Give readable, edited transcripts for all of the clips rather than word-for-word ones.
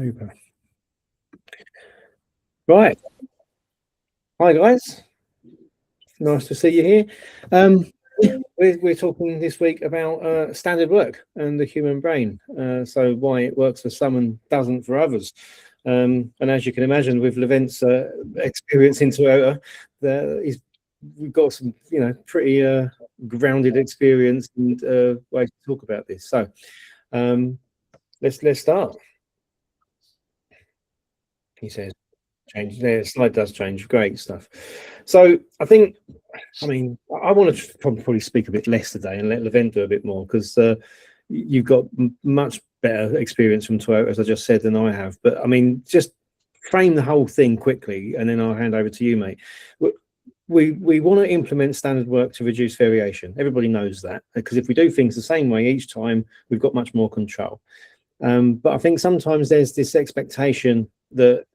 Super. Right. Hi, guys. Nice to see you here. We're talking this week about standard work and the human brain. So why it works for some and doesn't for others. And as you can imagine, with Levent's experience in Toyota, we've got some, pretty grounded experience and ways to talk about this. So let's start. He says. Change there, slide does change. Great stuff. So I want to probably speak a bit less today and let Levent do a bit more, because you've got much better experience from Toyota, as I just said, than I have. But just frame the whole thing quickly, and then I'll hand over to you, mate. We want to implement standard work to reduce variation. Everybody knows that, because if we do things the same way each time, we've got much more control. But I think sometimes there's this expectation that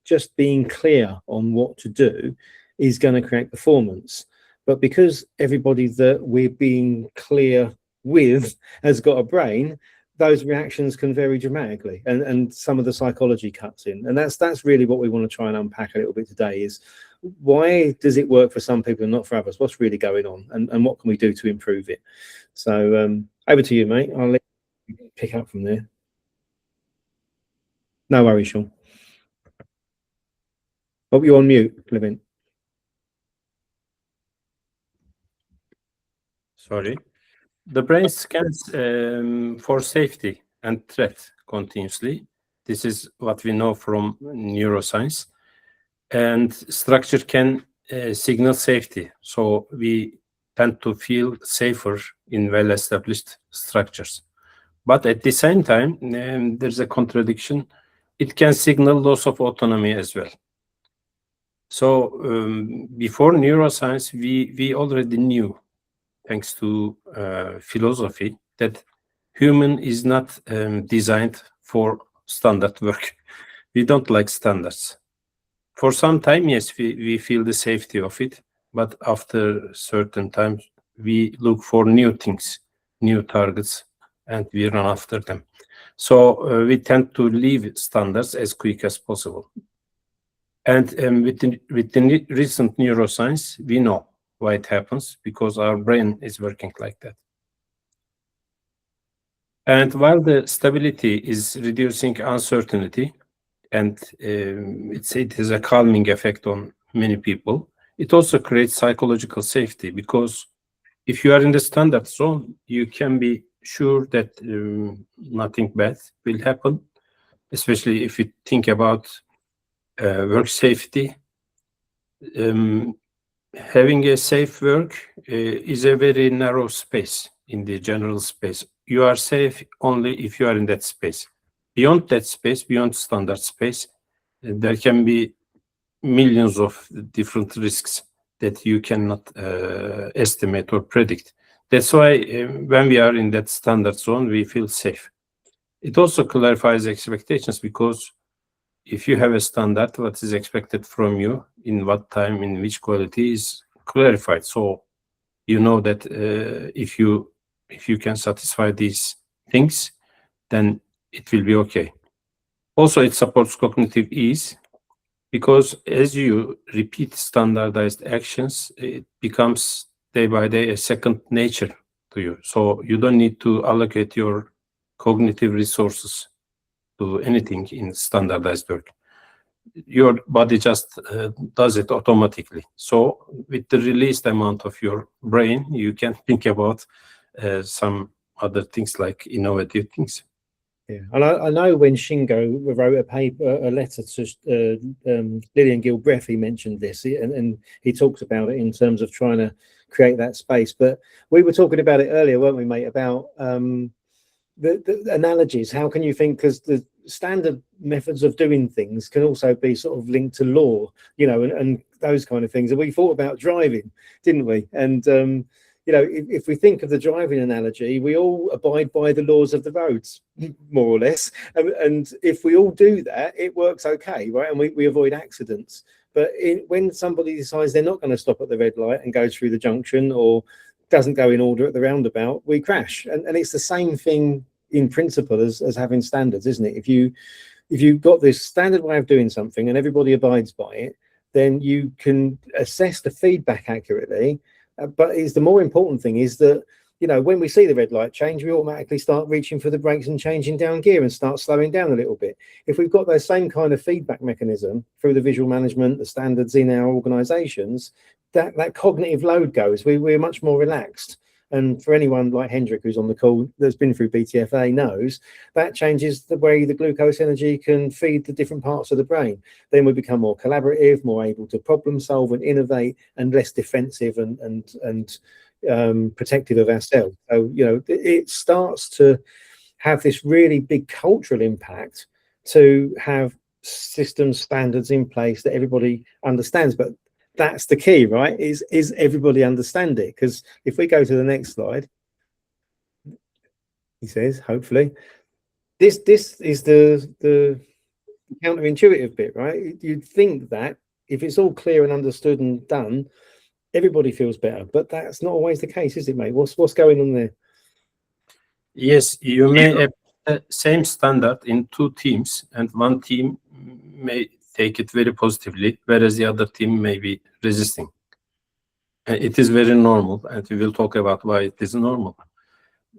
just being clear on what to do is going to create performance. But because everybody that we're being clear with has got a brain, those reactions can vary dramatically, and some of the psychology cuts in. And that's really what we want to try and unpack a little bit today, is why does it work for some people and not for others? What's really going on, and what can we do to improve it? So over to you, mate. I'll let you pick up from there. No worries, Sean. Oh, you're on mute, Levent. Sorry. The brain scans for safety and threat continuously. This is what we know from neuroscience. And structure can signal safety. So we tend to feel safer in well-established structures. But at the same time, there's a contradiction. It can signal loss of autonomy as well. So before neuroscience, we already knew, thanks to philosophy, that human is not designed for standard work. We don't like standards. For some time, yes, we feel the safety of it, but after certain times, we look for new things, new targets, and we run after them. So we tend to leave standards as quick as possible. And with the recent neuroscience, we know why it happens, because our brain is working like that. And while the stability is reducing uncertainty, and it has a calming effect on many people, it also creates psychological safety, because if you are in the standard zone, you can be sure that nothing bad will happen, especially if you think about work safety. Having a safe work is a very narrow space in the general space. You are safe only if you are in that space. Beyond that space, beyond standard space, there can be millions of different risks that you cannot estimate or predict. That's why when we are in that standard zone, we feel safe. It also clarifies expectations, because if you have a standard, what is expected from you, in what time, in which quality, is clarified. So you know that if you can satisfy these things, then it will be okay. Also, it supports cognitive ease, because as you repeat standardized actions, it becomes day by day a second nature to you. So you don't need to allocate your cognitive resources to anything in standardized work. Your body just does it automatically. So with the released amount of your brain, you can think about some other things, like innovative things. Yeah, and I know when Shingo wrote a letter to Lillian Gilbreth, he mentioned this, and he talks about it in terms of trying to create that space. But we were talking about it earlier, weren't we, mate, about the analogies. How can you think, because the standard methods of doing things can also be sort of linked to law, and those kind of things. And we thought about driving, didn't we? And if we think of the driving analogy, we all abide by the laws of the roads, more or less. And if we all do that, it works okay, right? And we avoid accidents. But when somebody decides they're not going to stop at the red light and go through the junction, or doesn't go in order at the roundabout, we crash. And it's the same thing in principle as having standards, isn't it? If you've got this standard way of doing something and everybody abides by it, then you can assess the feedback accurately. But the more important thing is that, you know, when we see the red light change, we automatically start reaching for the brakes and changing down gear and start slowing down a little bit. If we've got those same kind of feedback mechanism through the visual management, the standards in our organizations, that cognitive load goes. We're much more relaxed. And for anyone like Hendrik who's on the call that's been through BTFA knows that changes the way the glucose energy can feed the different parts of the brain. Then we become more collaborative, more able to problem solve and innovate, and less defensive and protective of ourselves. So, you know, it starts to have this really big cultural impact to have systems, standards in place that everybody understands. But that's the key, right? Is everybody understand it? Because if we go to the next slide, he says, hopefully, this is the counterintuitive bit, right? You'd think that if it's all clear and understood and done, everybody feels better, but that's not always the case, is it, mate? What's going on there? Yes, you may have the same standard in two teams, and one team may take it very positively, whereas the other team may be resisting. And it is very normal, and we will talk about why it is normal.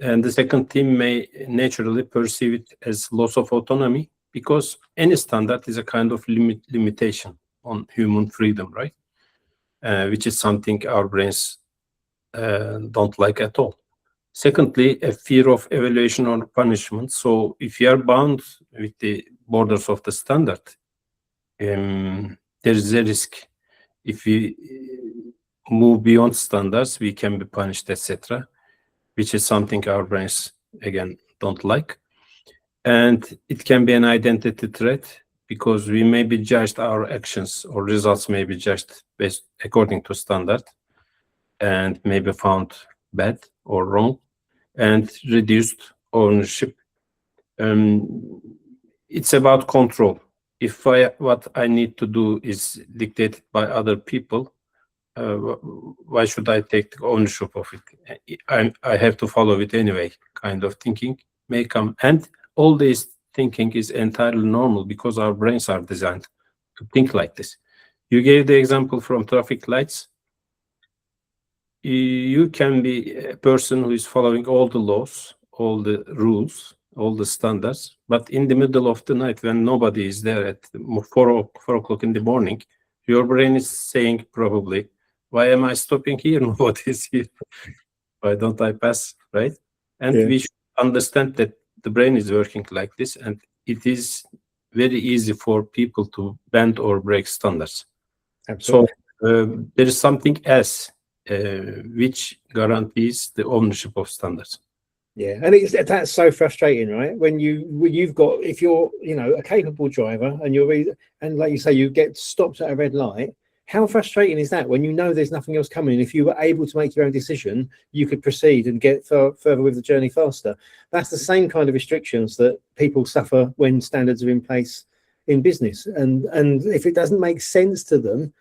And the second team may naturally perceive it as loss of autonomy, because any standard is a kind of limitation on human freedom, right? Which is something our brains don't like at all. Secondly, a fear of evaluation or punishment. So if you are bound with the borders of the standard, there is a risk. If we move beyond standards, we can be punished, etc., which is something our brains, again, don't like. And it can be an identity threat, because we may be judged, our actions or results may be judged based according to standard and may be found bad or wrong, and reduced ownership. It's about control. If what I need to do is dictated by other people, why should I take the ownership of it? I have to follow it anyway, kind of thinking may come. And all this thinking is entirely normal, because our brains are designed to think like this. You gave the example from traffic lights. You can be a person who is following all the laws, all the rules, all the standards, but in the middle of the night, when nobody is there at 4 o'clock in the morning, your brain is saying probably, why am I stopping here? Nobody is here. Why don't I pass, right? And we should understand that the brain is working like this, and it is very easy for people to bend or break standards. Absolutely. So there is something else which guarantees the ownership of standards. Yeah, and that's so frustrating, right? When you've got, if you're, you know, a capable driver and and like you say, you get stopped at a red light. How frustrating is that when you know there's nothing else coming? If you were able to make your own decision, you could proceed and get further with the journey faster. That's the same kind of restrictions that people suffer when standards are in place in business. And if it doesn't make sense to them,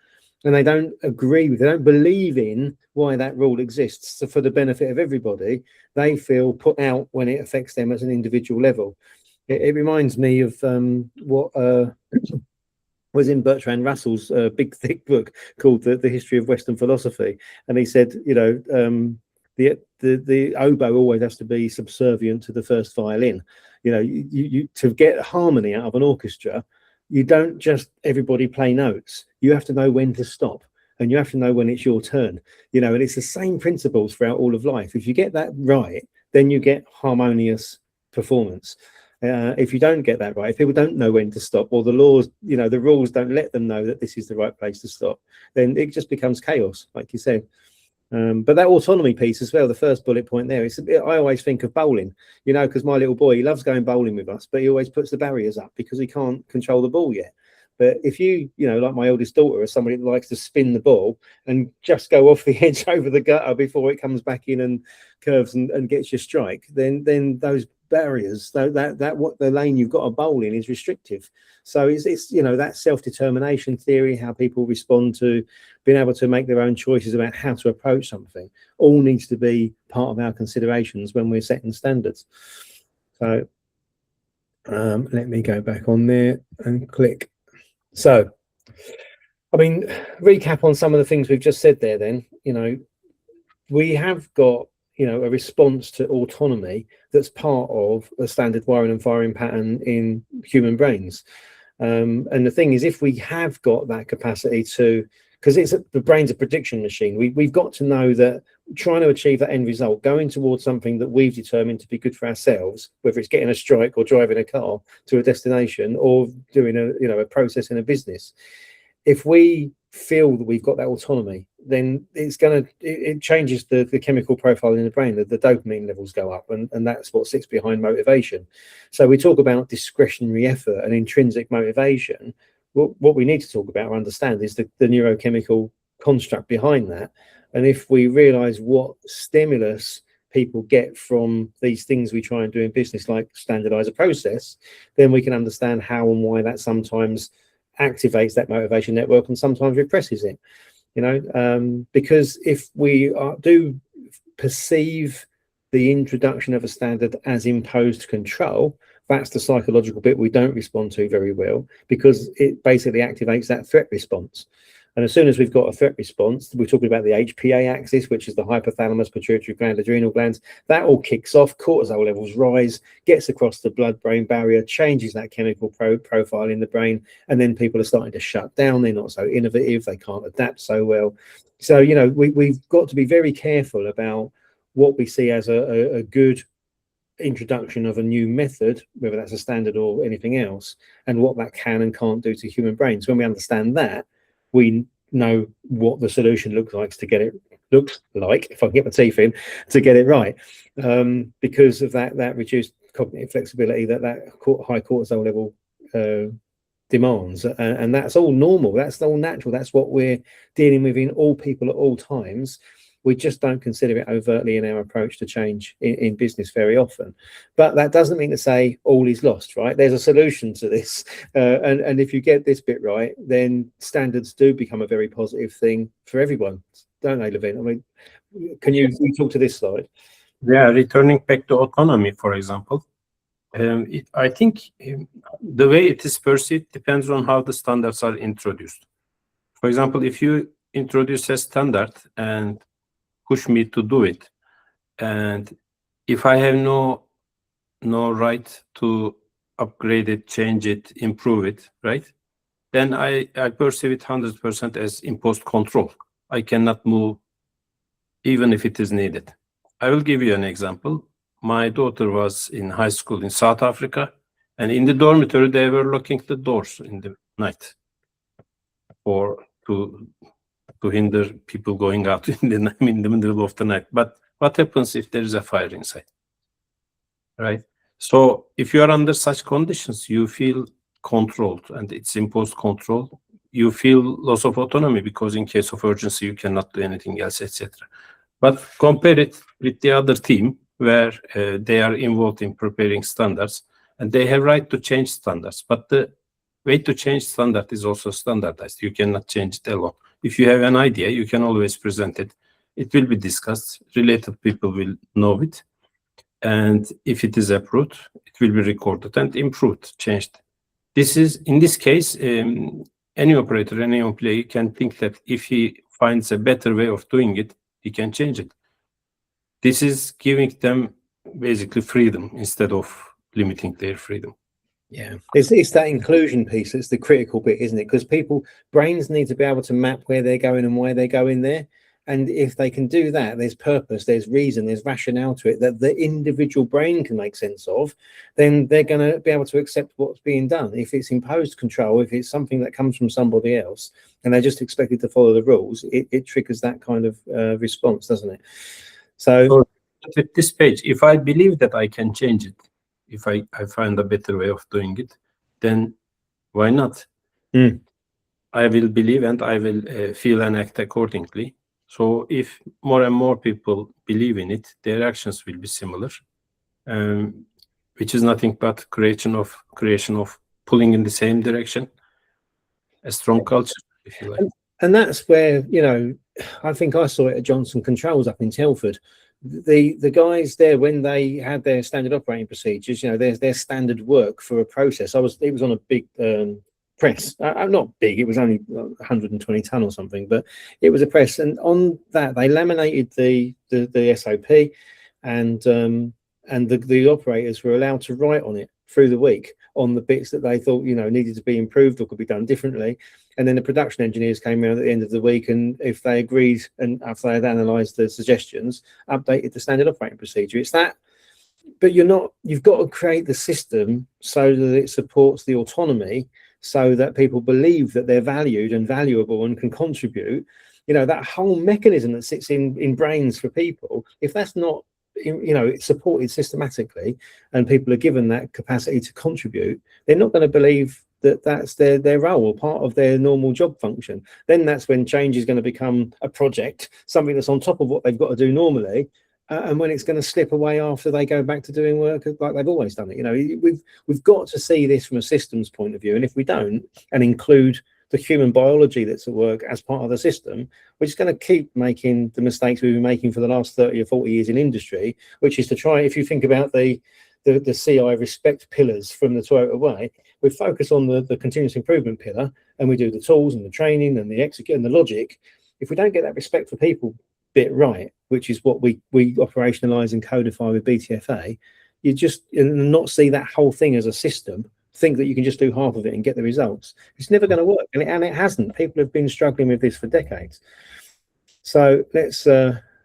and they don't agree with, they don't believe in why that rule exists, so for the benefit of everybody, they feel put out when it affects them as an individual level. It reminds me of what was in Bertrand Russell's big thick book called the History of Western Philosophy, and he said, you know, the oboe always has to be subservient to the first violin. You know, you to get harmony out of an orchestra, you don't just everybody play notes. You have to know when to stop, and you have to know when it's your turn. You know, and it's the same principles throughout all of life. If you get that right, then you get harmonious performance. If you don't get that right, if people don't know when to stop, or the laws, you know, the rules don't let them know that this is the right place to stop, then it just becomes chaos, like you said. But that autonomy piece as well, the first bullet point there, it's a bit, I always think of bowling, you know, because my little boy, he loves going bowling with us, but he always puts the barriers up because he can't control the ball yet. But if you know, like my oldest daughter, is somebody that likes to spin the ball and just go off the edge over the gutter before it comes back in and curves and gets your strike, then those barriers, that what the lane you've got to bowl in is restrictive. So it's you know, that self-determination theory, how people respond to being able to make their own choices about how to approach something, all needs to be part of our considerations when we're setting standards. So let me go back on there and click. So, I mean, recap on some of the things we've just said there then. We have got, a response to autonomy that's part of a standard wiring and firing pattern in human brains. And the thing is, if we have got that capacity to, because the brain's a prediction machine, we've got to know that trying to achieve that end result, going towards something that we've determined to be good for ourselves, whether it's getting a strike or driving a car to a destination or doing a process in a business, if we feel that we've got that autonomy, then it changes the chemical profile in the brain. The dopamine levels go up, and that's what sits behind motivation. So we talk about discretionary effort and intrinsic motivation. What we need to talk about or understand is the neurochemical construct behind that. And if we realize what stimulus people get from these things we try and do in business, like standardize a process, then we can understand how and why that sometimes activates that motivation network and sometimes represses it. Because if we do perceive the introduction of a standard as imposed control, that's the psychological bit we don't respond to very well, because it basically activates that threat response. And as soon as we've got a threat response, we're talking about the HPA axis, which is the hypothalamus, pituitary gland, adrenal glands. That all kicks off, cortisol levels rise, gets across the blood-brain barrier, changes that chemical profile in the brain, and then people are starting to shut down. They're not so innovative. They can't adapt so well. So, we've got to be very careful about what we see as a good introduction of a new method, whether that's a standard or anything else, and what that can and can't do to human brains. When we understand that, we know what the solution looks like, if I can get my teeth in, to get it right, because of that reduced cognitive flexibility that high cortisol level demands, and that's all normal, that's all natural, that's what we're dealing with in all people at all times. We just don't consider it overtly in our approach to change in business very often. But that doesn't mean to say all is lost, right? There's a solution to this. And if you get this bit right, then standards do become a very positive thing for everyone, don't they, Levent? I mean, can you talk to this slide? Yeah, returning back to autonomy, for example. I think the way it is perceived depends on how the standards are introduced. For example, if you introduce a standard and push me to do it, and if I have no right to upgrade it, change it, improve it, right, then I perceive it 100% as imposed control. I cannot move even if it is needed. I will give you an example. My daughter was in high school in South Africa, and in the dormitory they were locking the doors in the night to hinder people going out in the middle of the night. But what happens if there is a fire inside, right? So if you are under such conditions, you feel controlled, and it's imposed control. You feel loss of autonomy because in case of urgency, you cannot do anything else, etc. But compare it with the other team where they are involved in preparing standards, and they have right to change standards. But the way to change standard is also standardized. You cannot change it alone. If you have an idea, you can always present it. It will be discussed. Related people will know it. And if it is approved, it will be recorded and improved, changed. In this case, any operator, any employee can think that if he finds a better way of doing it, he can change it. This is giving them basically freedom instead of limiting their freedom. Yeah, it's that inclusion piece that's the critical bit, isn't it? Because brains need to be able to map where they're going and why they're going there. And if they can do that, there's purpose, there's reason, there's rationale to it that the individual brain can make sense of, then they're going to be able to accept what's being done. If it's imposed control, if it's something that comes from somebody else and they're just expected to follow the rules, it triggers that kind of response, doesn't it? So at this page, if I believe that I can change it, if I find a better way of doing it, then why not? I will believe and I will feel and act accordingly. So if more and more people believe in it, their actions will be similar, which is nothing but creation of pulling in the same direction, a strong culture, if you like. And that's where, I think I saw it at Johnson Controls up in Telford. the guys there, when they had their standard operating procedures, their standard work for a process. It was on a big press, not big, it was only 120 ton or something, but it was a press, and on that they laminated the SOP, and the operators were allowed to write on it through the week on the bits that they thought needed to be improved or could be done differently. And then the production engineers came around at the end of the week, and if they agreed and after they had analysed the suggestions, updated the standard operating procedure. It's that, but you've got to create the system so that it supports the autonomy, so that people believe that they're valued and valuable and can contribute. That whole mechanism that sits in brains for people, if that's not it's supported systematically and people are given that capacity to contribute, they're not going to believe that that's their role or part of their normal job function. Then that's when change is going to become a project, something that's on top of what they've got to do normally, and when it's going to slip away after they go back to doing work like they've always done it. We've got to see this from a systems point of view, and if we don't and include the human biology that's at work as part of the system, we're just going to keep making the mistakes we've been making for the last 30 or 40 years in industry, which is to try, if you think about the CI respect pillars from the Toyota way, we focus on the continuous improvement pillar, and we do the tools and the training and the execute and the logic. If we don't get that respect for people bit right, which is what we operationalize and codify with BTFA, you just not see that whole thing as a system, think that you can just do half of it and get the results. It's never going to work, and it hasn't. People have been struggling with this for decades. So let's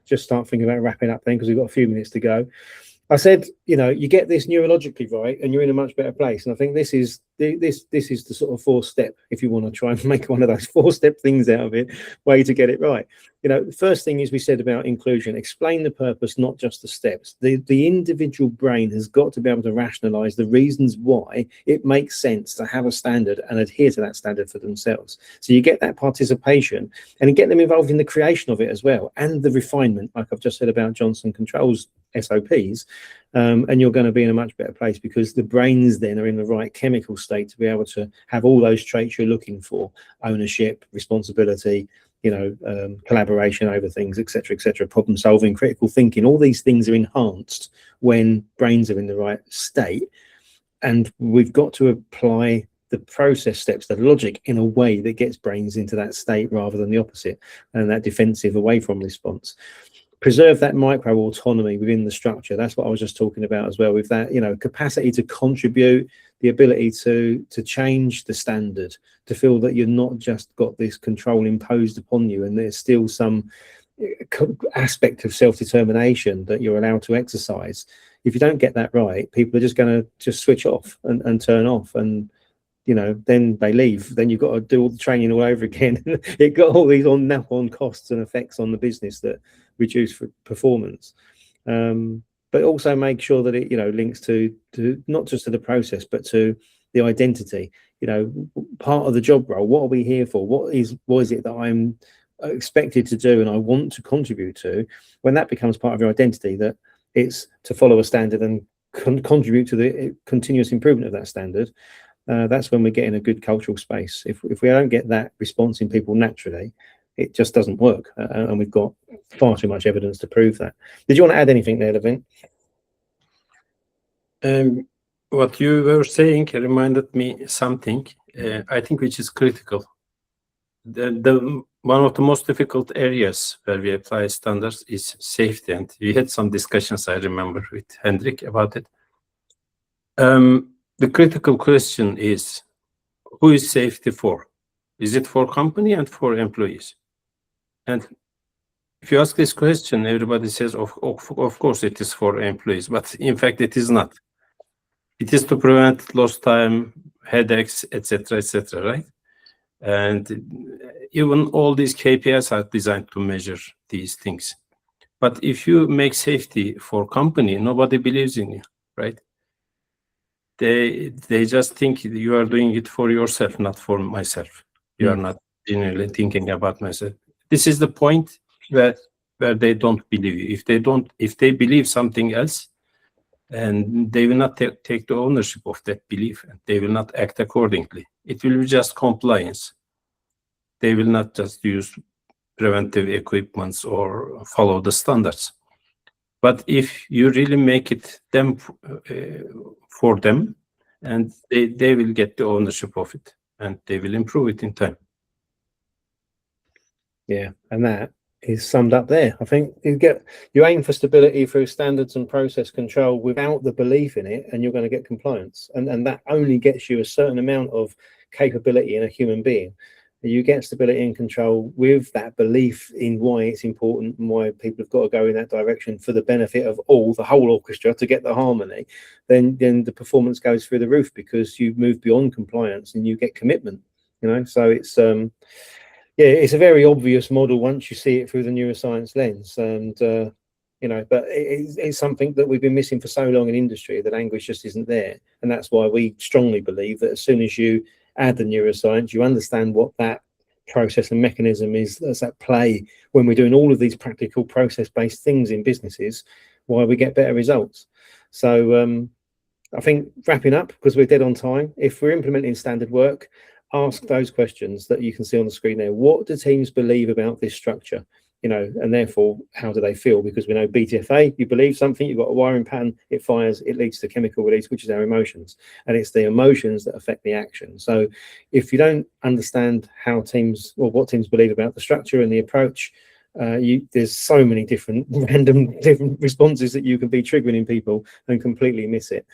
just start thinking about wrapping up then, because we've got a few minutes to go. I said, you get this neurologically right, and you're in a much better place. And I think this is the sort of 4-step, if you want to try and make one of those 4-step things out of it, way to get it right. The first thing is, we said about inclusion, explain the purpose, not just the steps. The individual brain has got to be able to rationalize the reasons why it makes sense to have a standard and adhere to that standard for themselves. So you get that participation, and you get them involved in the creation of it as well, and the refinement, like I've just said about Johnson Controls SOPs, and you're going to be in a much better place, because the brains then are in the right chemical state to be able to have all those traits you're looking for: ownership, responsibility, collaboration over things, etc., problem solving, critical thinking. All these things are enhanced when brains are in the right state, and we've got to apply the process steps, the logic, in a way that gets brains into that state rather than the opposite, and that defensive away from response. Preserve that micro autonomy within the structure. That's what I was just talking about as well, with that capacity to contribute, the ability to change the standard, to feel that you're not just got this control imposed upon you, and there's still some aspect of self-determination that you're allowed to exercise. If you don't get that right, people are just going to just switch off and turn off, and then they leave. Then you've got to do all the training all over again. It got all these knock-on costs and effects on the business that reduce for performance, but also make sure that it links to not just to the process, but to the identity. Part of the job role. What are we here for? What is it that I'm expected to do and I want to contribute to? When that becomes part of your identity, that it's to follow a standard and contribute to the continuous improvement of that standard, that's when we get in a good cultural space. If we don't get that response in people naturally, it just doesn't work, and we've got far too much evidence to prove that. Did you want to add anything there, Levent? What you were saying reminded me something, I think, which is critical. One of the most difficult areas where we apply standards is safety, and we had some discussions, I remember, with Hendrik about it. The critical question is, who is safety for? Is it for company and for employees? And if you ask this question, everybody says, of course it is for employees, but in fact it is not. It is to prevent lost time, headaches, etc., right? And even all these KPIs are designed to measure these things. But if you make safety for company, nobody believes in you, right? They just think you are doing it for yourself, not for myself. You are not genuinely thinking about myself. This is the point where they don't believe you. If they believe something else, and they will not take the ownership of that belief, and they will not act accordingly. It will be just compliance. They will not just use preventive equipments or follow the standards. But if you really make it them for them, and they will get the ownership of it, and they will improve it in time. Yeah, and that is summed up there. I think you aim for stability through standards and process control without the belief in it, and you're going to get compliance. And that only gets you a certain amount of capability in a human being. You get stability and control with that belief in why it's important and why people have got to go in that direction for the benefit of all, the whole orchestra, to get the harmony. Then the performance goes through the roof, because you move beyond compliance and you get commitment. So it's yeah, it's a very obvious model once you see it through the neuroscience lens, and but it's something that we've been missing for so long in industry, that language just isn't there. And that's why we strongly believe that as soon as you add the neuroscience, you understand what that process and mechanism is that's at play when we're doing all of these practical process-based things in businesses, why we get better results. So I think, wrapping up, because we're dead on time, if we're implementing standard work, ask those questions that you can see on the screen there. What do teams believe about this structure? And therefore, how do they feel? Because we know BTFA, you believe something, you've got a wiring pattern, it fires, it leads to chemical release, which is our emotions. And it's the emotions that affect the action. So if you don't understand how teams, or what teams believe about the structure and the approach, there's so many different different responses that you can be triggering in people and completely miss it.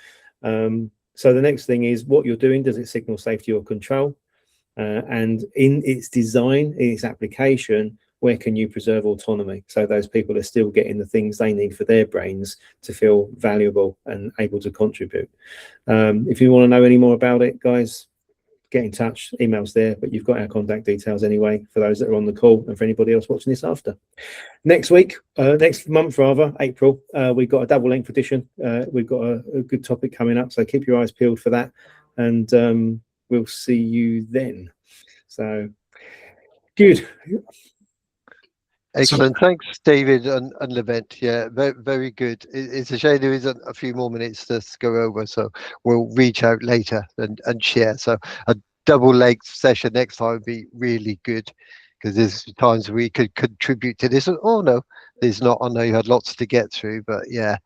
So the next thing is, what you're doing, does it signal safety or control? And in its design, in its application, where can you preserve autonomy, so those people are still getting the things they need for their brains to feel valuable and able to contribute? If you want to know any more about it, guys, get in touch. Email's there, but you've got our contact details anyway, for those that are on the call and for anybody else watching this after. Next month rather, April, we've got a double length edition. We've got a good topic coming up, so keep your eyes peeled for that, and we'll see you then. So good. Excellent. Thanks, David and Levent. Yeah, very, very good. It's a shame there isn't a few more minutes to go over, so we'll reach out later and share. So a double length session next time would be really good, because there's times we could contribute to this. Oh no, there's not. I know you had lots to get through, but yeah,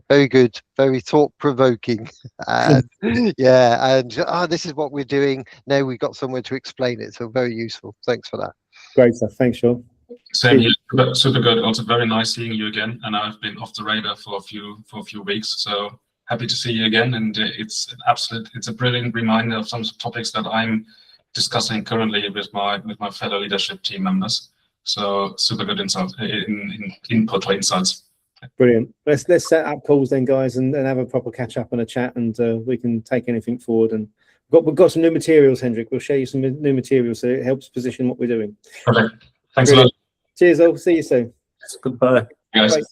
very good, very thought-provoking. And yeah, and this is what we're doing now. We've got somewhere to explain it, so very useful. Thanks for that. Great stuff. Thanks, Sean. Same here, super good. Also very nice seeing you again, and I've been off the radar for a few weeks, so happy to see you again. And it's a brilliant reminder of some topics that I'm discussing currently with my fellow leadership team members. So super good input for insights. Brilliant. Let's set up calls then, guys, and have a proper catch up and a chat, and we can take anything forward. And we've got some new materials, Hendrik. We'll show you some new materials, so it helps position what we're doing. Perfect. Thanks a lot. Cheers all. See you soon. Goodbye. Guys. Bye.